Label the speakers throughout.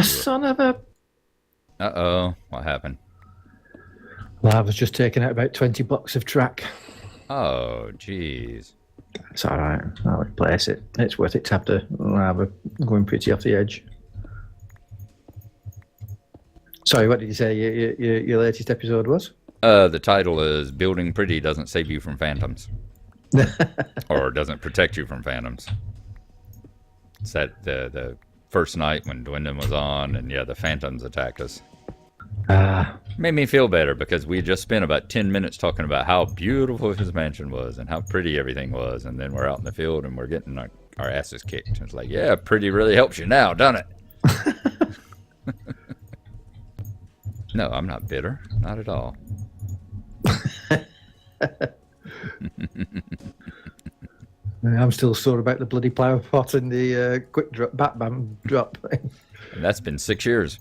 Speaker 1: Son of a...
Speaker 2: Uh-oh. What happened?
Speaker 1: Lava's just taken out about 20 blocks of track.
Speaker 2: Oh, jeez.
Speaker 1: It's all right. I'll replace it. It's worth it to have the lava going pretty off the edge. Sorry, what did you say your latest episode was?
Speaker 2: The title is Building Pretty Doesn't Save You from Phantoms. Or doesn't protect you from phantoms. It's that the first night when Dwindon was on, and yeah, the phantoms attacked us. Made me feel better because we had just spent about 10 minutes talking about how beautiful his mansion was and how pretty everything was, and then we're out in the field and we're getting our asses kicked. It's like, yeah, pretty really helps you now, doesn't it? No, I'm not bitter. Not at all.
Speaker 1: I'm still sore about the bloody plough pot and the quick drop, Batman drop.
Speaker 2: And that's been 6 years.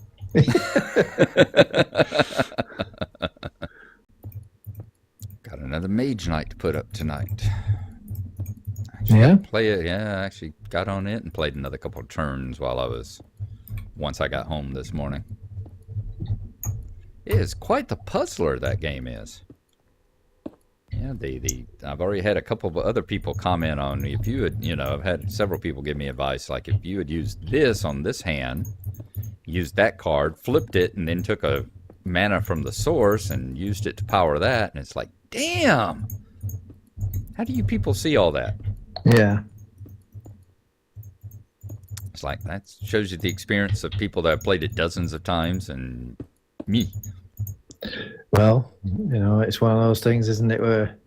Speaker 2: Got another mage knight to put up tonight.
Speaker 1: Yeah?
Speaker 2: Play it. Yeah, I actually got on it and played another couple of turns once I got home this morning. It is quite the puzzler, that game is. Yeah, I've already had a couple of other people comment on, if you had, I've had several people give me advice, like if you had used this on this hand, used that card, flipped it, and then took a mana from the source and used it to power that, and it's like, damn! How do you people see all that?
Speaker 1: Yeah.
Speaker 2: It's like, that shows you the experience of people that have played it dozens of times, and me.
Speaker 1: Well, it's one of those things, isn't it, where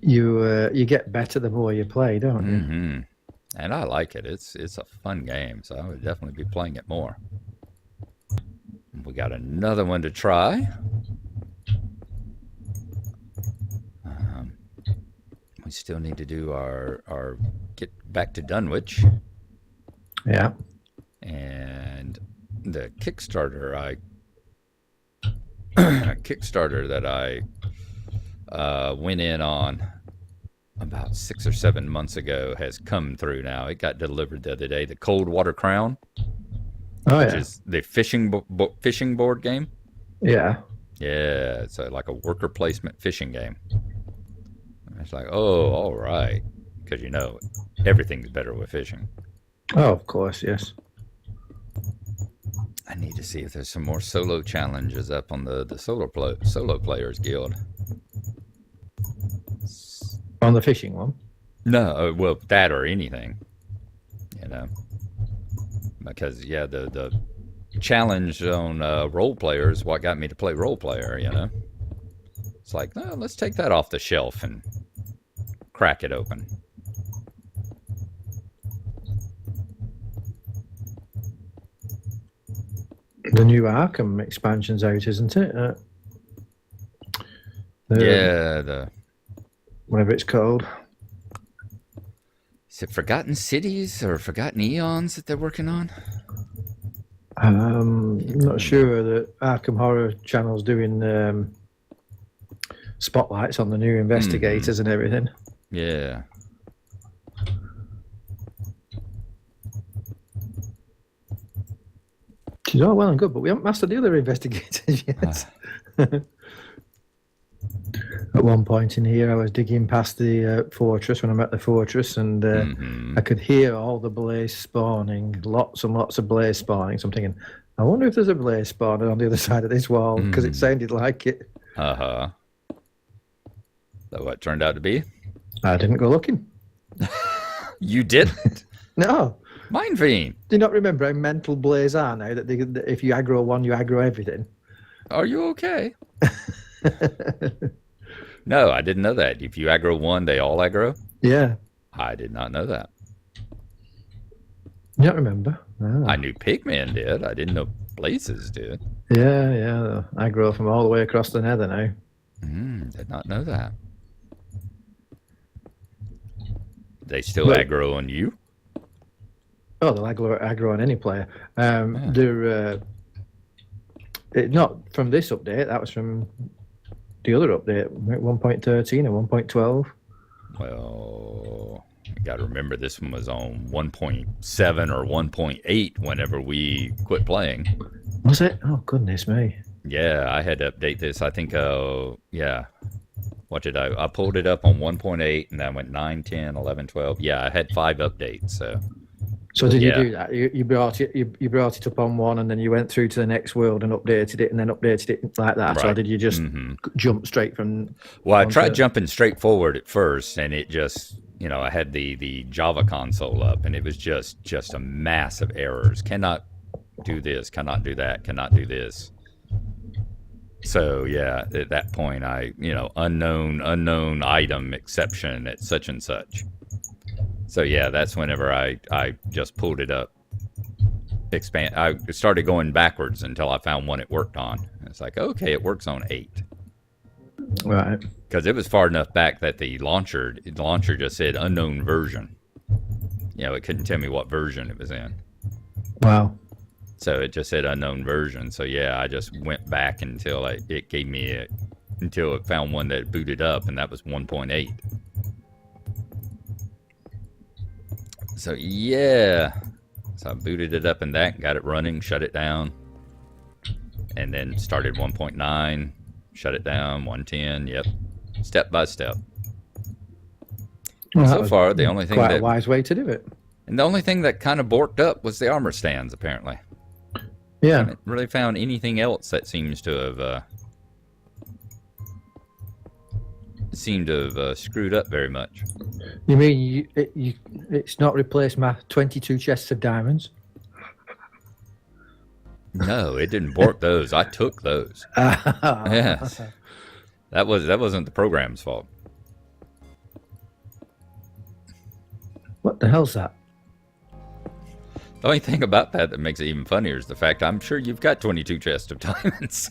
Speaker 1: you get better the more you play, don't you?
Speaker 2: Mm-hmm. And I like it. It's a fun game, so I would definitely be playing it more. We got another one to try. We still need to do our get back to Dunwich.
Speaker 1: Yeah.
Speaker 2: And the Kickstarter that I went in on about 6 or 7 months ago has come through now. It got delivered the other day. The Cold Water Crown, which is the fishing board game.
Speaker 1: Yeah.
Speaker 2: Yeah, it's like a worker placement fishing game. It's like, oh, all right, because everything's better with fishing.
Speaker 1: Oh, of course, yes.
Speaker 2: I need to see if there's some more solo challenges up on the solo players guild.
Speaker 1: On the fishing one?
Speaker 2: No, well, that or anything, because yeah, the challenge on role player is what got me to play role player. It's like, oh, let's take that off the shelf and crack it open.
Speaker 1: The new Arkham expansion's out, isn't it?
Speaker 2: Yeah,
Speaker 1: whatever it's called.
Speaker 2: Is it Forgotten Cities or Forgotten Eons that they're working on?
Speaker 1: I'm not sure. The Arkham Horror Channel's doing spotlights on the new investigators and everything.
Speaker 2: Yeah.
Speaker 1: She's all well and good, but we haven't mastered the other investigators yet. At one point in here, I was digging past the fortress when I'm at the fortress, and I could hear all the blaze spawning, lots and lots of blaze spawning. So I'm thinking, I wonder if there's a blaze spawner on the other side of this wall, because it sounded like it.
Speaker 2: Uh-huh. That what it turned out to be?
Speaker 1: I didn't go looking.
Speaker 2: You didn't?
Speaker 1: No.
Speaker 2: Mindfiend.
Speaker 1: Do you not remember how mental blaze are now? That if you aggro one, you aggro everything.
Speaker 2: Are you okay? No, I didn't know that. If you aggro one, they all aggro?
Speaker 1: Yeah.
Speaker 2: I did not know that.
Speaker 1: You don't remember? Oh.
Speaker 2: I knew Pigman did. I didn't know Blazes did.
Speaker 1: Yeah. Aggro from all the way across the Nether now.
Speaker 2: Did not know that. They still aggro on you?
Speaker 1: Oh, they'll aggro on any player. They're not from this update. That was from the other update, 1.13 and 1.12.
Speaker 2: Well, You got to remember this one was on 1.7 or 1.8 whenever we quit playing.
Speaker 1: Was it? Oh, goodness me.
Speaker 2: Yeah, I had to update this. I think, yeah. What did I pulled it up on 1.8 and then went 9, 10, 11, 12. Yeah, I had 5 updates.
Speaker 1: So did you do that? You brought it up on one, and then you went through to the next world and updated it, and then updated it like that,
Speaker 2: right.
Speaker 1: Or did you just jump straight from?
Speaker 2: Well, I tried jumping straight forward at first, and it just, I had the Java console up, and it was just a mass of errors. Cannot do this. Cannot do that. Cannot do this. So yeah, at that point, I unknown item exception at such and such. So yeah, that's whenever I just pulled it up. I started going backwards until I found one it worked on. It's like, okay, it works on 8.
Speaker 1: Right.
Speaker 2: Because it was far enough back that the launcher just said unknown version. It couldn't tell me what version it was in.
Speaker 1: Wow.
Speaker 2: So it just said unknown version. So yeah, I just went back until it gave me until it found one that booted up, and that was 1.8. So yeah, so I booted it up in that, got it running, shut it down, and then started 1.9, shut it down, 110. Yep, step by step.
Speaker 1: Well,
Speaker 2: so far, the only thing
Speaker 1: quite a wise way to do it.
Speaker 2: And the only thing that kind of borked up was the armor stands, apparently.
Speaker 1: Yeah.
Speaker 2: I haven't really found anything else that seems to have screwed up very much.
Speaker 1: You mean it's not replaced my 22 chests of diamonds?
Speaker 2: No, it didn't bork those. I took those. Yes. That wasn't the program's fault.
Speaker 1: What the hell's that?
Speaker 2: The only thing about that makes it even funnier is the fact I'm sure you've got 22 chests of diamonds.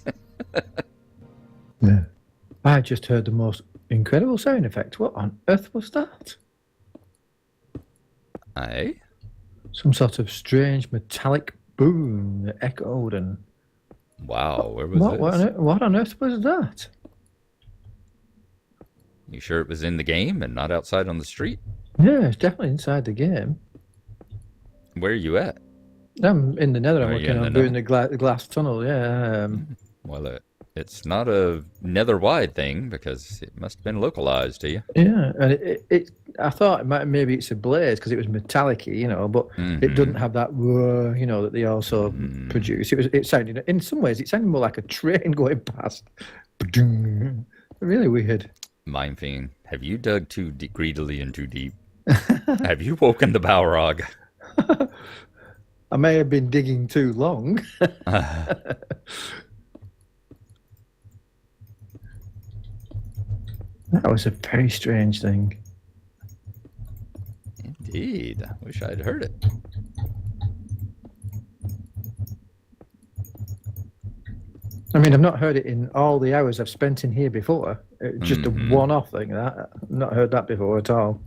Speaker 1: Yeah. I just heard the most incredible sound effect. What on earth was that?
Speaker 2: Aye?
Speaker 1: Some sort of strange metallic boom that echoed and...
Speaker 2: Wow, where was this?
Speaker 1: What on earth was that?
Speaker 2: You sure it was in the game and not outside on the street?
Speaker 1: Yeah, it's definitely inside the game.
Speaker 2: Where are you at?
Speaker 1: I'm in the Nether. I'm working on doing the glass tunnel, yeah.
Speaker 2: Well, it's not a nether-wide thing because it must have been localized to you.
Speaker 1: Yeah, and I thought maybe it's a blaze because it was metallic-y, but it doesn't have that whir, that they also produce. It sounded, in some ways, it sounded more like a train going past. Really weird.
Speaker 2: Mindfiend, have you dug too greedily and too deep? Have you woken the Balrog?
Speaker 1: I may have been digging too long. That was a very strange thing.
Speaker 2: Indeed. I wish I'd heard it.
Speaker 1: I mean, I've not heard it in all the hours I've spent in here before. It's just a one-off thing. I've not heard that before at all.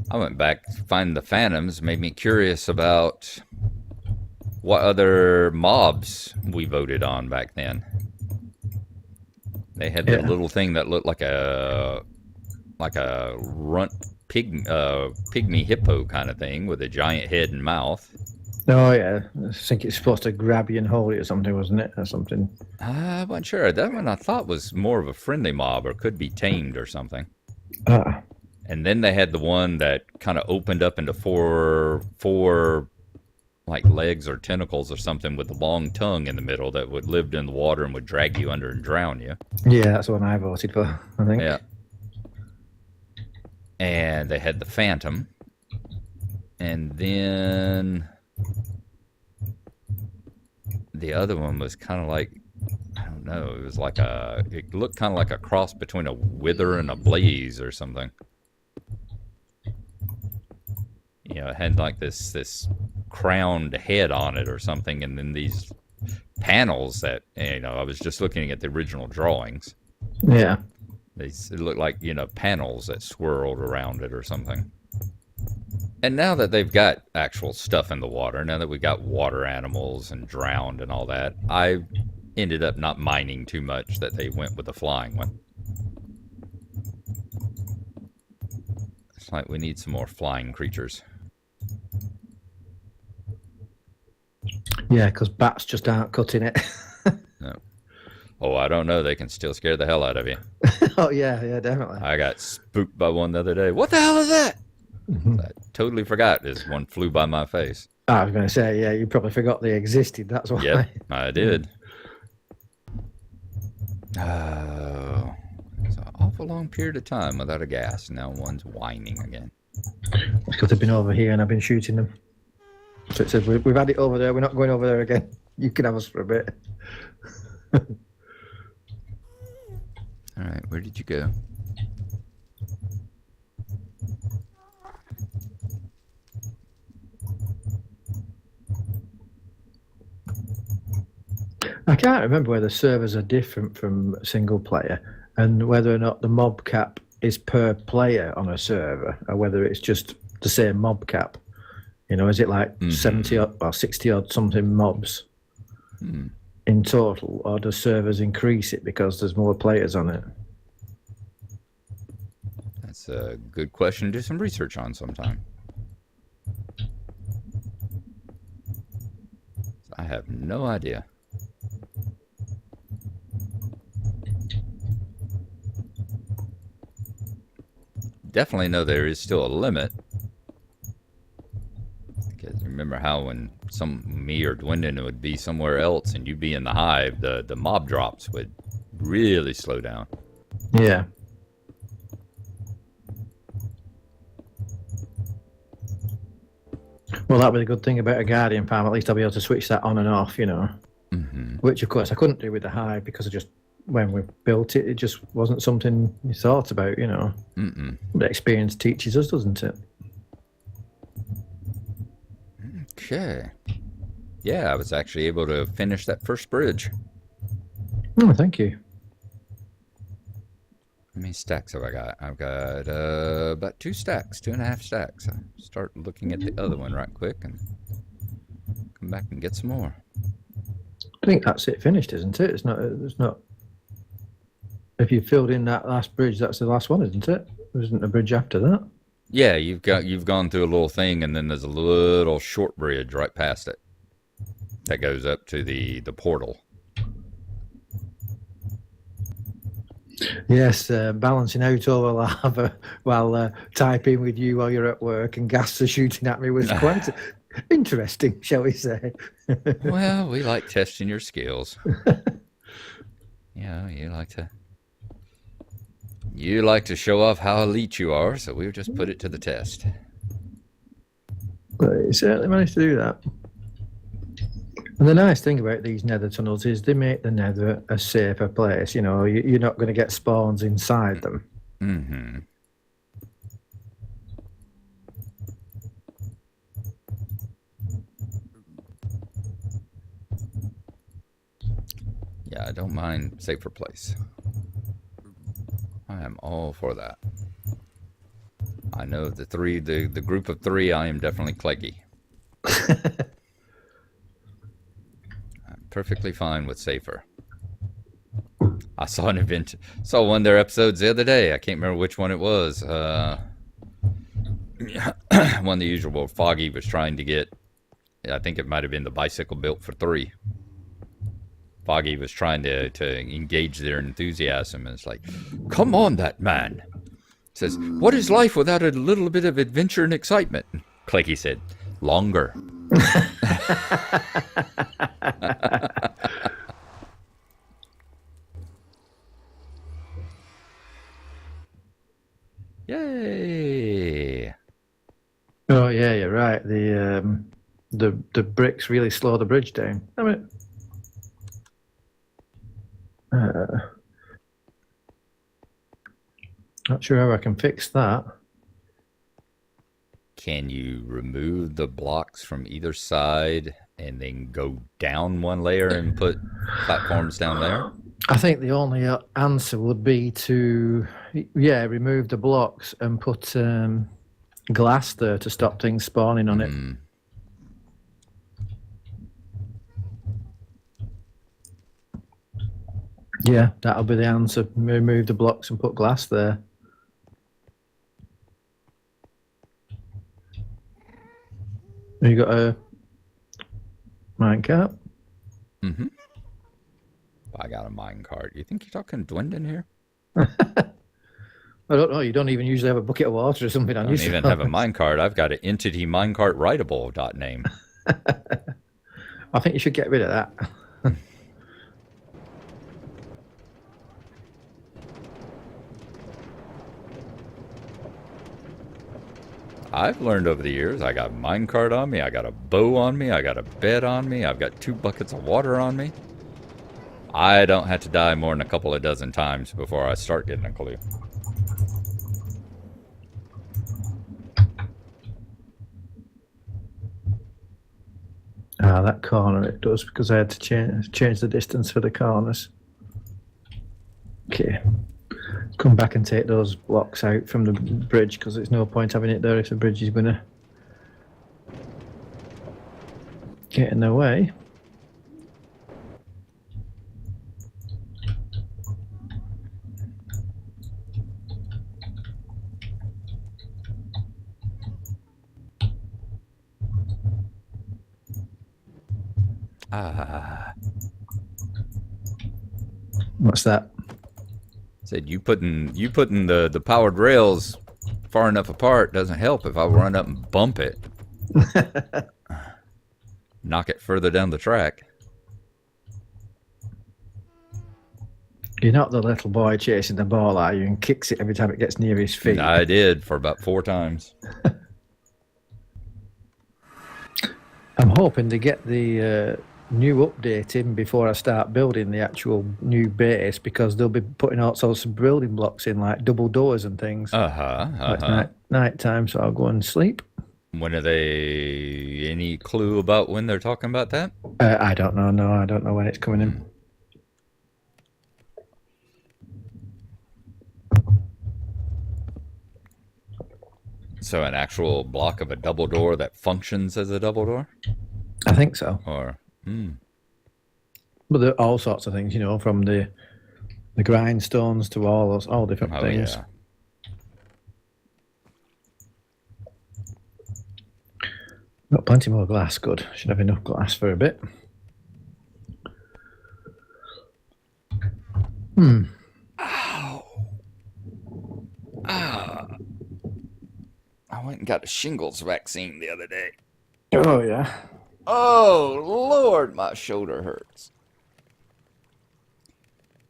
Speaker 2: I went back to find the phantoms, made me curious about what other mobs we voted on back then. They had that little thing that looked like a runt pygmy hippo kind of thing with a giant head and mouth.
Speaker 1: Oh yeah, I think it's supposed to grab you and hold you or something, wasn't it? Or something.
Speaker 2: I'm not sure. That one I thought was more of a friendly mob or could be tamed or something. And then they had the one that kind of opened up into four like legs or tentacles or something with a long tongue in the middle that would lived in the water and would drag you under and drown you.
Speaker 1: Yeah, that's the one I voted for, I think.
Speaker 2: Yeah. And they had the phantom. And then the other one was kind of like, I don't know, it looked kind of like a cross between a wither and a blaze or something. It had like this crowned head on it or something, and then these panels that, I was just looking at the original drawings.
Speaker 1: Yeah.
Speaker 2: It looked like, panels that swirled around it or something. And now that they've got actual stuff in the water, now that we got water animals and drowned and all that, I ended up not minding too much that they went with the flying one. Looks like we need some more flying creatures.
Speaker 1: Yeah, because bats just aren't cutting it.
Speaker 2: No. Oh, I don't know. They can still scare the hell out of you.
Speaker 1: Oh, yeah, definitely.
Speaker 2: I got spooked by one the other day. What the hell is that? I totally forgot this one flew by my face.
Speaker 1: I was going to say, yeah, you probably forgot they existed. That's why.
Speaker 2: Yep, I did. Oh, it's an awful long period of time without a ghast. Now one's whining again.
Speaker 1: It's because they've been over here and I've been shooting them. So it says, we've had it over there. We're not going over there again. You can have us for a bit.
Speaker 2: All right, where did you go?
Speaker 1: I can't remember whether servers are different from single player and whether or not the mob cap is per player on a server or whether it's just the same mob cap. You know, is it like 70 odd or 60 odd something mobs in total, or do servers increase it because there's more players on it?
Speaker 2: That's a good question to do some research on sometime. I have no idea. Definitely know there is still a limit. Because remember how when me or Dwindon would be somewhere else and you'd be in the hive, the mob drops would really slow down.
Speaker 1: Yeah. Well, that was a good thing about a Guardian farm. At least I'll be able to switch that on and off, you know. Which, of course, I couldn't do with the hive because when we built it, it just wasn't something you thought about, you know. The experience teaches us, doesn't it?
Speaker 2: Okay. Yeah, I was actually able to finish that first bridge.
Speaker 1: Oh, thank you.
Speaker 2: How many stacks have I got? I've got about 2 stacks, 2.5 stacks. I'll start looking at the other one right quick and come back and get some more.
Speaker 1: I think that's it finished, isn't it? It's not. If you filled in that last bridge, that's the last one, isn't it? There isn't a bridge after that.
Speaker 2: Yeah, you've gone through a little thing, and then there's a little short bridge right past it that goes up to the portal.
Speaker 1: Yes, balancing out over lava while typing with you while you're at work and ghasts are shooting at me was quite interesting, shall we say.
Speaker 2: Well, we like testing your skills. Yeah, you like to show off how elite you are, so we've just put it to the test.
Speaker 1: But you certainly managed to do that. And the nice thing about these nether tunnels is they make the nether a safer place. You know, you're not going to get spawns inside them.
Speaker 2: Yeah, I don't mind safer place. I am all for that. I know the group of 3, I am definitely Cleggy. I'm perfectly fine with safer. I saw one of their episodes the other day. I can't remember which one it was. One of the usual. Foggy was trying to get, I think it might have been the bicycle built for 3. Foggy was trying to engage their enthusiasm, and it's like, come on, that man. Says, what is life without a little bit of adventure and excitement? Cleggy said, longer. Yay!
Speaker 1: Oh yeah, you're right. The bricks really slow the bridge down. I mean, not sure how I can fix that.
Speaker 2: Can you remove the blocks from either side and then go down one layer and put platforms down there?
Speaker 1: I think the only answer would be to, remove the blocks and put glass there to stop things spawning on it. Yeah, that'll be the answer. Remove the blocks and put glass there. You got a minecart?
Speaker 2: Mm-hmm. I got a minecart. You think you're talking Dwindon here?
Speaker 1: I don't know. You don't even usually have a bucket of water or something
Speaker 2: I
Speaker 1: on
Speaker 2: don't
Speaker 1: you.
Speaker 2: even have a minecart. I've got an entity minecart writable name.
Speaker 1: I think you should get rid of that.
Speaker 2: I've learned over the years, I got a minecart on me, I got a bow on me, I got a bed on me, I've got 2 buckets of water on me. I don't have to die more than a couple of dozen times before I start getting a clue.
Speaker 1: Ah, that corner it does, because I had to change the distance for the corners. Okay. Come back and take those blocks out from the bridge, because there's no point having it there if the bridge is going to get in the way. What's that?
Speaker 2: Said you putting the powered rails far enough apart doesn't help if I run up and bump it. Knock it further down the track.
Speaker 1: You're not the little boy chasing the ball, are you? And kicks it every time it gets near his feet.
Speaker 2: I did for about 4 times.
Speaker 1: I'm hoping to get the new update in before I start building the actual new base, because they'll be putting all sorts of building blocks in, like double doors and things. It's night time, so I'll go and sleep.
Speaker 2: When are they? Any clue about when they're talking about that?
Speaker 1: I don't know. No, I don't know when it's coming in.
Speaker 2: So an actual block of a double door that functions as a double door?
Speaker 1: I think so.
Speaker 2: Or,
Speaker 1: But there are all sorts of things, you know, from the grindstones to all different things.
Speaker 2: Yeah.
Speaker 1: Got plenty more glass. Good. Should have enough glass for a bit.
Speaker 2: Ow. Ah. I went and got a shingles vaccine the other day.
Speaker 1: Oh, yeah.
Speaker 2: Oh, Lord, my shoulder hurts.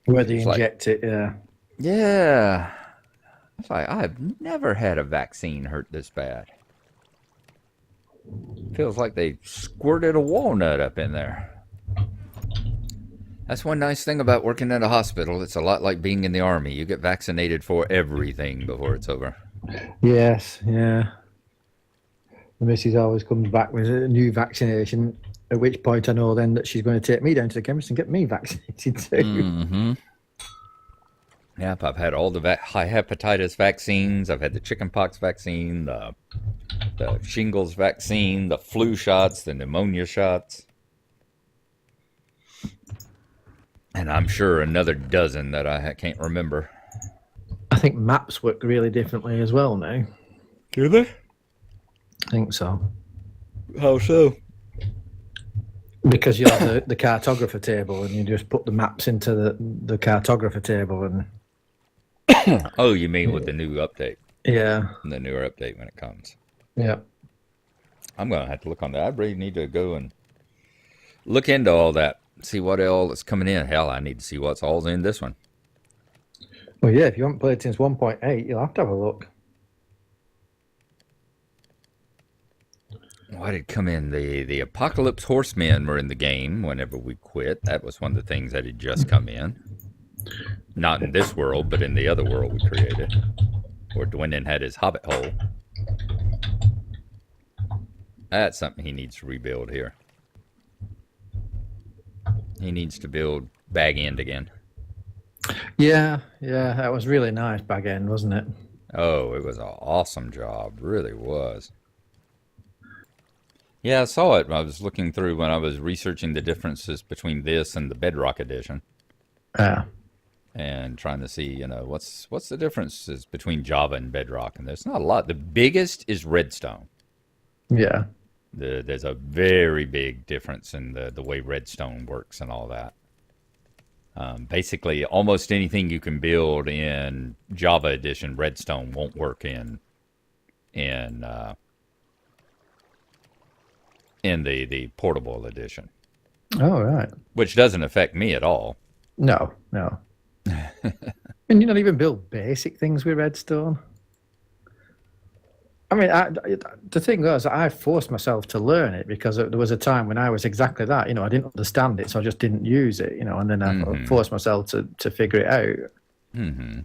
Speaker 1: Where they inject it, yeah.
Speaker 2: Yeah. It's like, I've never had a vaccine hurt this bad. Feels like they squirted a walnut up in there. That's one nice thing about working at a hospital. It's a lot like being in the army. You get vaccinated for everything before it's over.
Speaker 1: Yes, yeah. The missus always comes back with a new vaccination, at which point I know then that she's going to take me down to the chemist and get me vaccinated too.
Speaker 2: Mm-hmm. Yep, I've had all the high hepatitis vaccines. I've had the chickenpox vaccine, the shingles vaccine, the flu shots, the pneumonia shots. And I'm sure another dozen that I can't remember.
Speaker 1: I think maps work really differently as well now.
Speaker 2: Do they?
Speaker 1: I think so.
Speaker 2: How so?
Speaker 1: Because you have the cartographer table, and you just put the maps into the cartographer table, and
Speaker 2: oh, you mean with the new update?
Speaker 1: Yeah.
Speaker 2: The newer update when it comes.
Speaker 1: Yeah.
Speaker 2: I'm gonna have to look on that. I really need to go and look into all that. See what all is coming in. Hell, I need to see what's all in this one.
Speaker 1: Well, yeah, if you haven't played since 1.8, you'll have to have a look.
Speaker 2: What had come in? The Apocalypse Horsemen were in the game whenever we quit. That was one of the things that had just come in. Not in this world, but in the other world we created. Where Dwindon had his hobbit hole. That's something he needs to rebuild here. He needs to build Bag End again.
Speaker 1: Yeah, that was really nice Bag End, wasn't it?
Speaker 2: Oh, it was an awesome job. Really was. Yeah, I saw it. I was looking through when I was researching the differences between this and the Bedrock edition.
Speaker 1: Yeah.
Speaker 2: And trying to see, you know, what's the differences between Java and Bedrock. And there's not a lot. The biggest is redstone.
Speaker 1: Yeah.
Speaker 2: There's a very big difference in the way redstone works and all that. Basically, almost anything you can build in Java Edition, redstone won't work in the portable edition.
Speaker 1: Oh, right.
Speaker 2: Which doesn't affect me at all.
Speaker 1: No. And you not even build basic things with redstone. I mean, the thing was, I forced myself to learn it because there was a time when I was exactly that. I didn't understand it, so I just didn't use it. And then I forced myself to figure it out.
Speaker 2: Mm-hmm.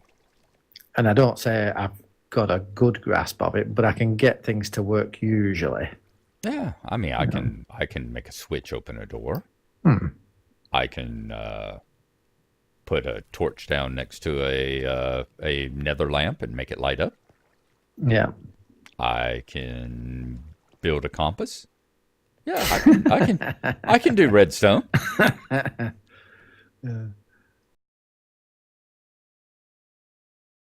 Speaker 1: And I don't say I've got a good grasp of it, but I can get things to work usually.
Speaker 2: Yeah, I mean, I can make a switch open a door. I can put a torch down next to a nether lamp and make it light up.
Speaker 1: Yeah.
Speaker 2: I can build a compass. Yeah, I can do redstone.
Speaker 1: Yeah.